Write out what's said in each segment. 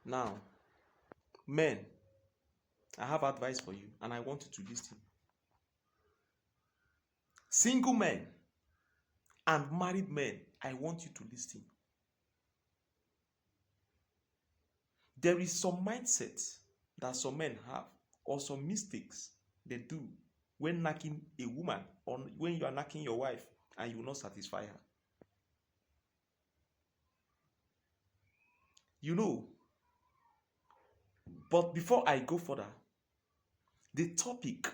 Now, men, I have advice for you and I want you to listen. Single men and married men, I want you to listen. There is some mindset that some men have or some mistakes they do when knacking a woman or when you are knacking your wife and you will not satisfy her. You know, but before I go further, the topic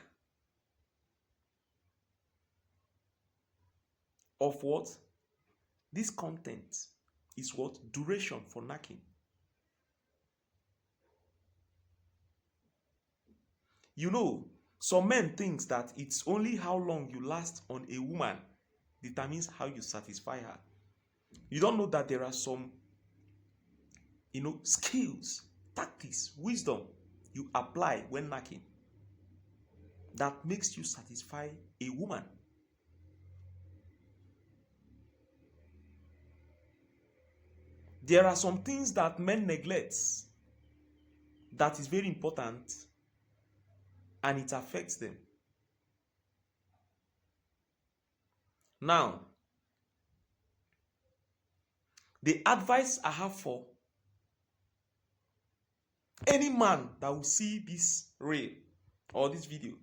of what this content is what duration for knacking. You know, some men think that it's only how long you last on a woman determines how you satisfy her. You don't know that there are some, skills, tactics, wisdom you apply when knacking that makes you satisfy a woman. There are some things that men neglect that is very important and it affects them. Now, the advice I have for any man that will see this reel or this video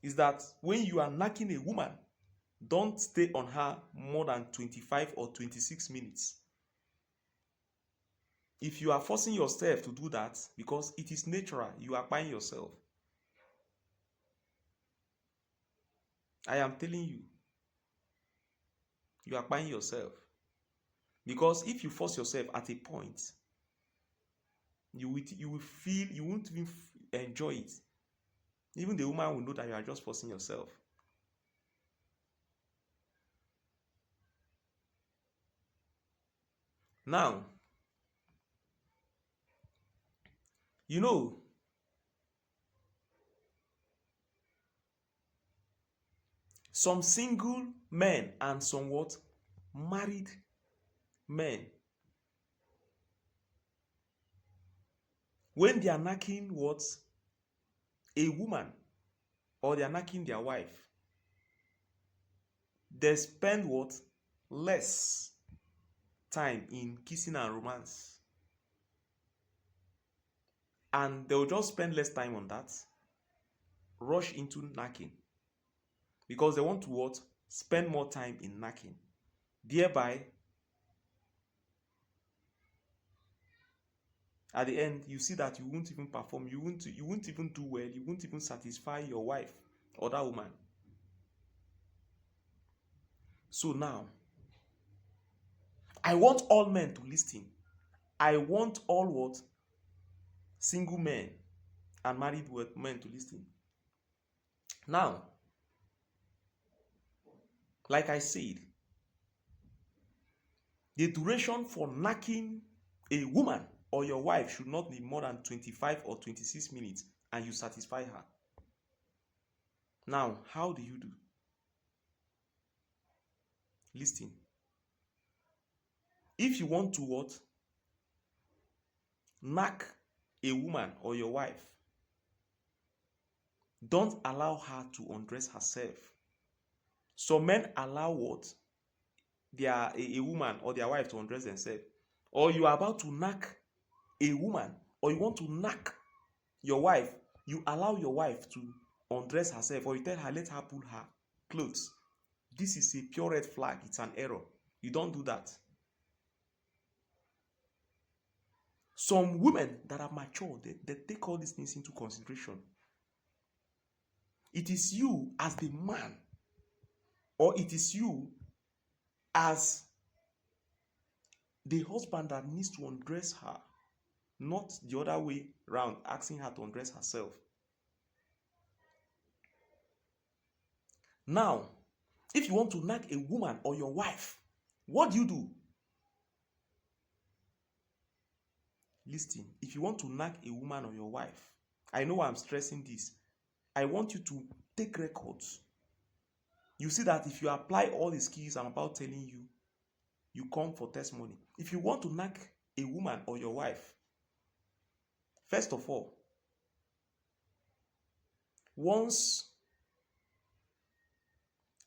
is that when you are knacking a woman, don't stay on her more than 25 or 26 minutes. If you are forcing yourself to do that, because it is natural, you are buying yourself. I am telling you, you are buying yourself. Because if you force yourself at a point, you will feel, you won't even enjoy it. Even the woman will know that you are just forcing yourself. Now, some single men and some what? Married men. When they are knacking what? A woman, or they are knacking their wife, they spend what? Less time in kissing and romance. And they'll just spend less time on that, rush into knacking. Because they want to what? Spend more time in knacking. Thereby, at the end, you see that you won't even perform, you won't even do well, you won't even satisfy your wife or that woman. So now, I want all men to listen. I want all what? Single men and married men to listen. Now, like I said, the duration for knacking a woman or your wife should not be more than 25 or 26 minutes and you satisfy her. Now, how do you do? Listen. If you want to what? Knack a woman or your wife, don't allow her to undress herself. Some men allow what? A woman or their wife to undress themselves. Or you are about to knack a woman, or you want to knack your wife, you allow your wife to undress herself, or you tell her, let her pull her clothes. This is a pure red flag. It's an error. You don't do that. Some women that are mature, they take all these things into consideration. It is you as the man, or it is you as the husband that needs to undress her, not the other way around, asking her to undress herself. Now, if you want to knack a woman or your wife, what do? Listen, if you want to knack a woman or your wife, I know I'm stressing this. I want you to take records. You see that if you apply all the skills I'm about telling you, you come for testimony. If you want to knack a woman or your wife, First of all, once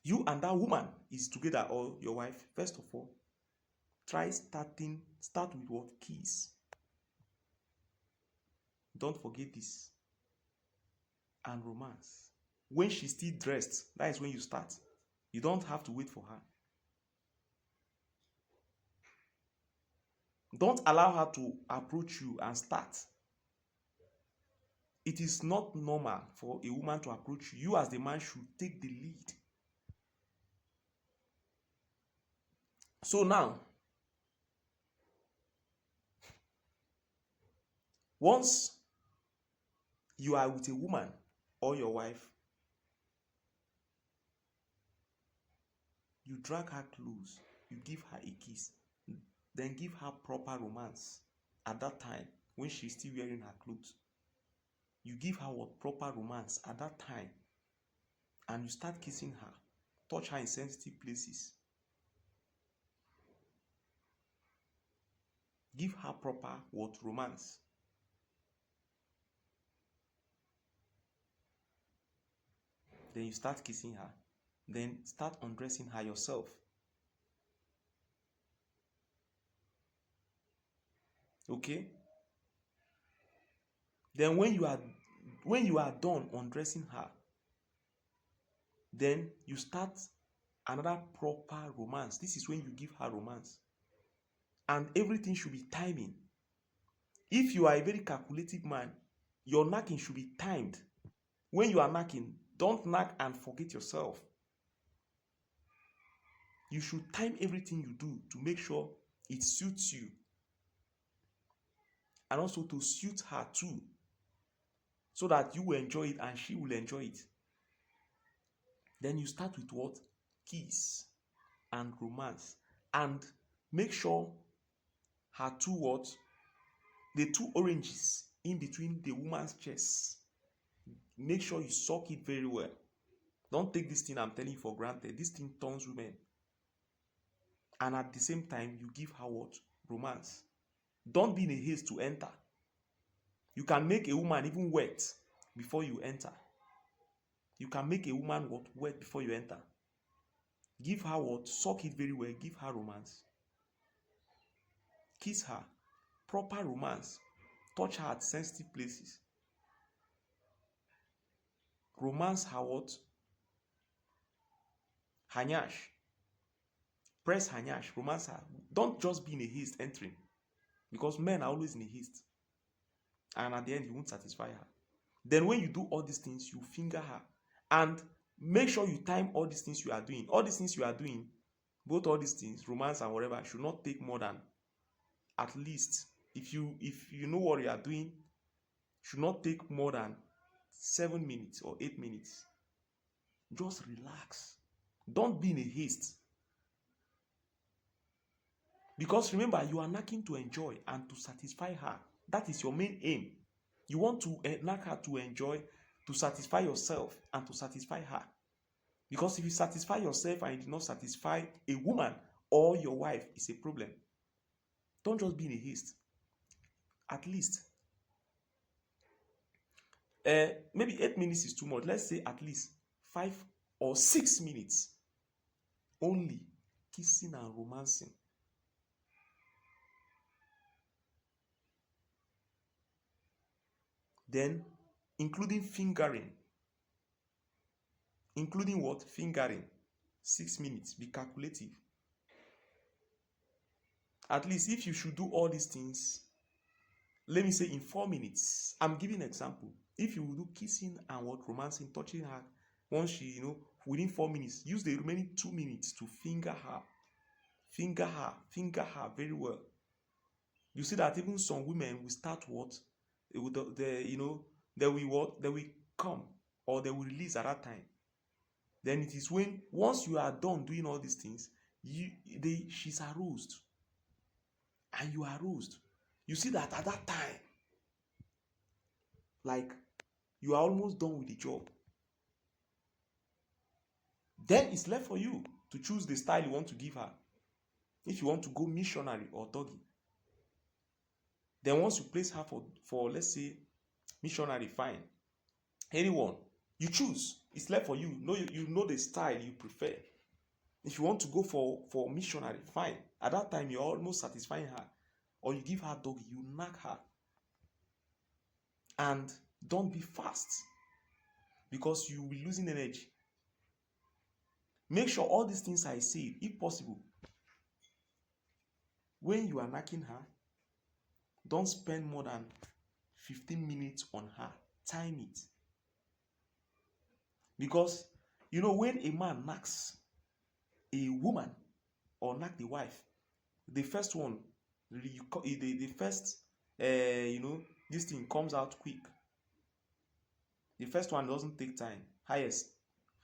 you and that woman is together, or your wife, first of all, start with what? Kiss. Don't forget this. And romance. When she's still dressed, that is when you start. You don't have to wait for her. Don't allow her to approach you and start. It is not normal for a woman to approach you. You as the man should take the lead. So now, once you are with a woman or your wife, you drag her close, you give her a kiss, then give her proper romance at that time when she's still wearing her clothes. You give her what? Proper romance at that time, and you start kissing her, touch her in sensitive places. Give her proper what? Romance. Then you start kissing her. Then start undressing her yourself. Okay? Then when you are done undressing her, then you start another proper romance. This is when you give her romance. And everything should be timing. If you are a very calculative man, your knacking should be timed. When you are knacking, don't knack and forget yourself. You should time everything you do to make sure it suits you. And also to suit her too. So that you will enjoy it and she will enjoy it. Then you start with what? Kiss and romance. And make sure her two what? The two oranges in between the woman's chest. Make sure you suck it very well. Don't take this thing I'm telling you for granted. This thing turns women. And at the same time, you give her what? Romance. Don't be in a haste to enter. You can make a woman even wet before you enter. You can make a woman what? Wet before you enter. Give her what? Suck it very well. Give her romance. Kiss her. Proper romance. Touch her at sensitive places. Romance her what? Her nyash. Press her nyash. Romance her. Don't just be in a haste entering. Because men are always in a haste. And at the end, you won't satisfy her. Then when you do all these things, you finger her. And make sure you time all these things you are doing. All these things you are doing, both all these things, romance and whatever, should not take more than, at least, if you know what you are doing, should not take more than 7 minutes or 8 minutes. Just relax. Don't be in a haste. Because remember, you are knacking to enjoy and to satisfy her. That is your main aim. You want to knack her to enjoy, to satisfy yourself and to satisfy her. Because if you satisfy yourself and you do not satisfy a woman or your wife, it's a problem. Don't just be in a haste. At least, maybe 8 minutes is too much. Let's say at least 5 or 6 minutes only kissing and romancing. Then, including fingering. Including what? Fingering. 6 minutes. Be calculative. At least if you should do all these things, let me say in 4 minutes. I'm giving an example. If you will do kissing and what? Romancing, touching her, once she, within 4 minutes, use the remaining 2 minutes to finger her. Finger her very well. You see that even some women will start what? They will come or they will release at that time. Then it is when, once you are done doing all these things, she's aroused. And you are aroused. You see that at that time, like, you are almost done with the job. Then it's left for you to choose the style you want to give her. If you want to go missionary or doggy. Then once you place her for let's say missionary, fine. Anyone you choose, it's left for you. You know the style you prefer. If you want to go for missionary, fine. At that time, you're almost satisfying her. Or you give her doggy, you knack her. And don't be fast, because you will be losing energy. Make sure all these things I say, if possible, when you are knacking her, don't spend more than 15 minutes on her. Time it. Because, when a man knacks a woman or knack the wife, the first one, the first, this thing comes out quick. The first one doesn't take time. Highest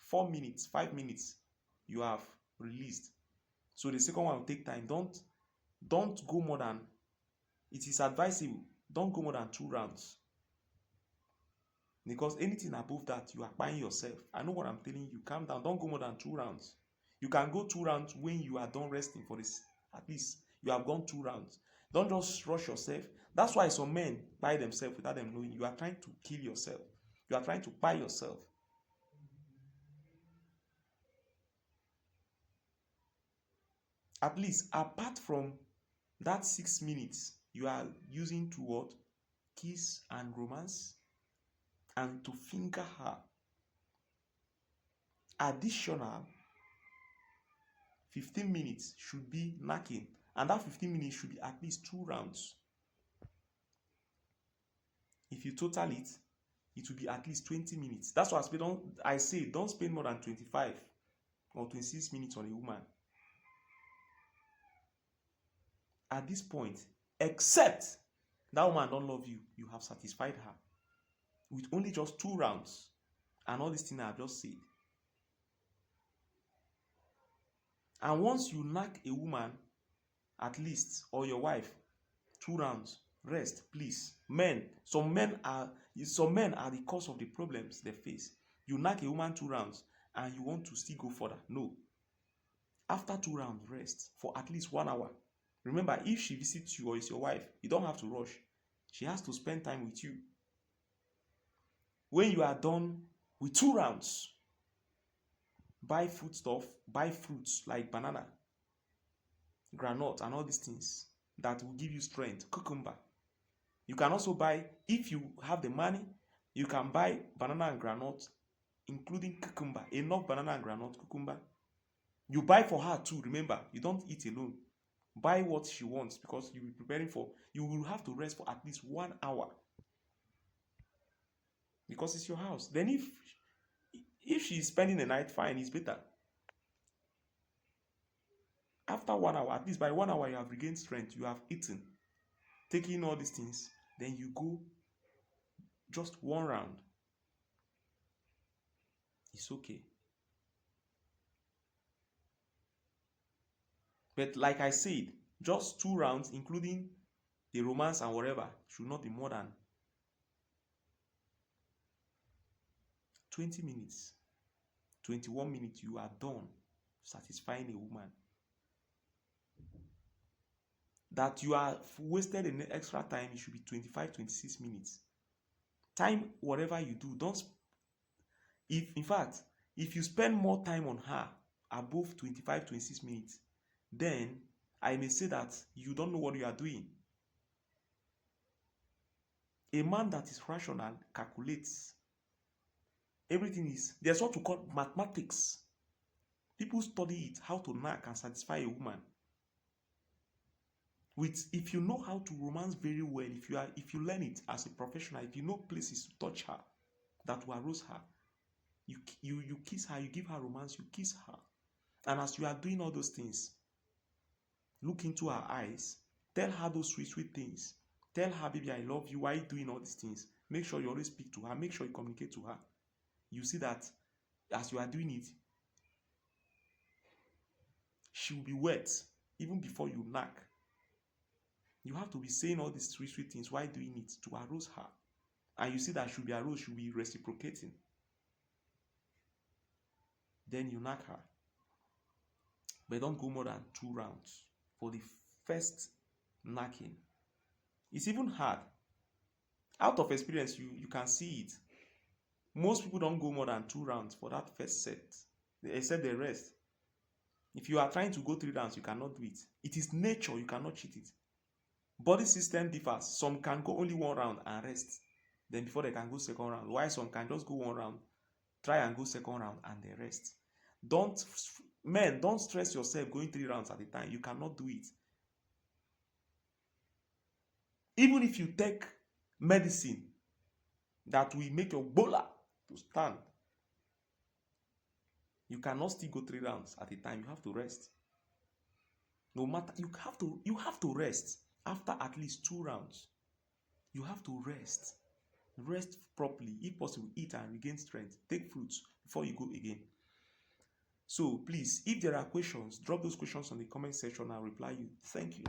4 minutes, 5 minutes, you have released. So the second one will take time. Don't go more than, it is advisable, don't go more than 2 rounds. Because anything above that, you are buying yourself. I know what I'm telling you. Calm down. Don't go more than 2 rounds. You can go 2 rounds when you are done resting for this. At least you have gone 2 rounds. Don't just rush yourself. That's why some men buy themselves without them knowing. You are trying to kill yourself. You are trying to buy yourself. At least, apart from that 6 minutes, you are using to what? Kiss and romance and to finger her. Additional 15 minutes should be knacking, and that 15 minutes should be at least 2 rounds. If you total it, it will be at least 20 minutes. That's why I say don't spend more than 25 or 26 minutes on a woman. At this point, except that woman don't love you, you have satisfied her with only just 2 rounds and all these things I have just said. And once you knack a woman, at least, or your wife, 2 rounds, rest, please. Some men are the cause of the problems they face. You knack a woman 2 rounds and you want to still go further. No. After 2 rounds, rest for at least 1 hour. Remember, if she visits you or is your wife, you don't have to rush. She has to spend time with you. When you are done with 2 rounds, buy foodstuff, buy fruits like banana, granite, and all these things that will give you strength. Cucumber. You can also buy, if you have the money, you can buy banana and granite, including cucumber. Enough banana and granite, cucumber. You buy for her too. Remember, you don't eat alone. Buy what she wants, because you will be preparing for, you will have to rest for at least 1 hour. Because it's your house. Then if she is spending the night, fine, it's better. After 1 hour, at least by 1 hour, you have regained strength. You have eaten, taking all these things. Then you go just 1 round. It's okay. But like I said, just 2 rounds, including the romance and whatever, should not be more than 20 minutes. 21 minutes, you are done satisfying a woman. That you have wasted an extra time, it should be 25, 26 minutes. Time, whatever you do, in fact, if you spend more time on her above 25, 26 minutes, then I may say that you don't know what you are doing. A man that is rational calculates. Everything there's what we call mathematics. People study it, how to knack and satisfy a woman. If you know how to romance very well, if you learn it as a professional, if you know places to touch her that will arouse her, you kiss her, you give her romance, you kiss her. And as you are doing all those things, look into her eyes, tell her those sweet, sweet things. Tell her, baby, I love you. Why are you doing all these things? Make sure you always speak to her. Make sure you communicate to her. You see that as you are doing it, she will be wet even before you knack. You have to be saying all these sweet, sweet things while doing it to arouse her. And you see that she'll be aroused, she'll be reciprocating. Then you knack her. But don't go more than 2 rounds for the first knacking. It's even hard. Out of experience, you can see it. Most people don't go more than 2 rounds for that first set, except the rest. If you are trying to go 3 rounds, you cannot do it. It is nature, you cannot cheat it. Body system differs. Some can go only 1 round and rest. Then before they can go second round. While some can just go 1 round, try and go second round and they rest. Don't stress yourself going 3 rounds at a time. You cannot do it. Even if you take medicine that will make your bola to stand, you cannot still go 3 rounds at a time. You have to rest. No matter, you have to rest after at least 2 rounds. You have to rest. Rest properly. If possible, eat and regain strength. Take fruits before you go again. So please, if there are questions, drop those questions on the comment section. I'll reply you. Thank you.